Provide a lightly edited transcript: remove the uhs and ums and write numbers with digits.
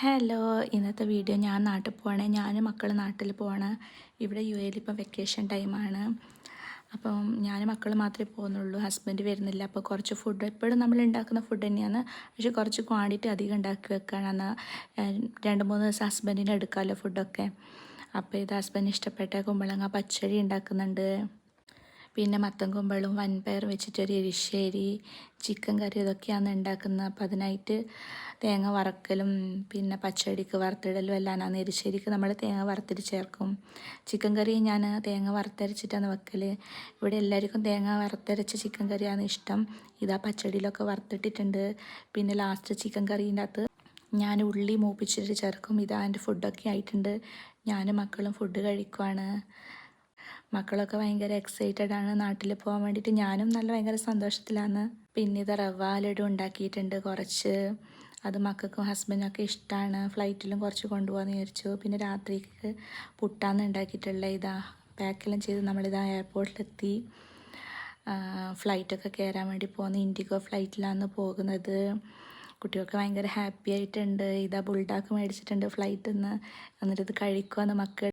Hello, ഇന്നത്തെ video ഞാൻ നാട്ടിൽ പോവാണ്. ഞാനും മക്കളും നാട്ടിൽ പോവാണ്. ഇവിടെ യു.എയിൽ ഇപ്പം വെക്കേഷൻ ടൈമാണ്. അപ്പം ഞാനും മക്കൾ മാത്രമേ പോകുന്നുള്ളൂ. ഹസ്ബൻഡ് വരുന്നില്ല. അപ്പോൾ കുറച്ച് ഫുഡ് എപ്പോഴും നമ്മൾ ഉണ്ടാക്കുന്ന ഫുഡ് തന്നെയാണ്. പക്ഷേ കുറച്ച് ക്വാണ്ടിറ്റി അധികം ഉണ്ടാക്കി വെക്കുകയാണ്. എന്നാൽ 2-3 ദിവസം ഹസ്ബൻഡിന് എടുക്കാമല്ലോ ഫുഡൊക്കെ. അപ്പോൾ ഇത് ഹസ്ബൻഡിന് ഇഷ്ടപ്പെട്ട കുമ്പളങ്ങ പച്ചടി ഉണ്ടാക്കുന്നുണ്ട്. പിന്നെ മത്തൻ കുമ്പളും വൻപയർ വെച്ചിട്ടൊരു എരിശ്ശേരി, ചിക്കൻ കറി ഇതൊക്കെയാണ് ഉണ്ടാക്കുന്നത്. അപ്പോൾ അതിനായിട്ട് തേങ്ങ വറക്കലും പിന്നെ പച്ചടിക്ക് വറുത്തിടലും എല്ലാമാണ്. എരിശ്ശേരിക്ക് നമ്മൾ തേങ്ങ വറുത്തിട്ട് ചേർക്കും. ചിക്കൻ കറി ഞാൻ തേങ്ങ വറുത്തരച്ചിട്ടാണ് വെക്കൽ. ഇവിടെ എല്ലാവർക്കും തേങ്ങ വറുത്തരച്ച ചിക്കൻ കറിയാണ് ഇഷ്ടം. ഇതാ പച്ചടിയിലൊക്കെ വറുത്തിട്ടിട്ടുണ്ട്. പിന്നെ ലാസ്റ്റ് ചിക്കൻ കറീൻ്റെ അകത്ത് ഞാൻ ഉള്ളി മൂപ്പിച്ചിട്ട് ചേർക്കും. ഇതാ എൻ്റെ ഫുഡൊക്കെ ആയിട്ടുണ്ട്. ഞാനും മക്കളും ഫുഡ് കഴിക്കുവാണ്. മക്കളൊക്കെ ഭയങ്കര എക്സൈറ്റഡ് ആണ് നാട്ടിൽ പോകാൻ വേണ്ടിയിട്ട്. ഞാനും ഭയങ്കര സന്തോഷത്തിലാണ്. പിന്നെ ഇത് റവ ലഡു ഉണ്ടാക്കിയിട്ടുണ്ട് കുറച്ച്. അത് മക്കൾക്കും ഹസ്ബൻഡിനൊക്കെ ഇഷ്ടമാണ്. ഫ്ലൈറ്റിലും കുറച്ച് കൊണ്ടുപോകാമെന്ന് വിചാരിച്ചു. പിന്നെ രാത്രിക്ക് പുട്ടാന്ന് ഉണ്ടാക്കിയിട്ടുള്ള ഇതാ പാക്കെല്ലാം ചെയ്ത് നമ്മളിതാ എയർപോർട്ടിലെത്തി. ഫ്ലൈറ്റൊക്കെ കയറാൻ വേണ്ടി പോകുന്ന ഇൻഡിഗോ ഫ്ലൈറ്റിലാണ് പോകുന്നത്. കുട്ടികൾക്ക് ഭയങ്കര ഹാപ്പി ആയിട്ടുണ്ട്. ഇതാ ബുൾഡാക്ക് മേടിച്ചിട്ടുണ്ട് ഫ്ലൈറ്റിൽ നിന്ന്. എന്നിട്ട് ഇത് കഴിക്കുമെന്ന് മക്കൾ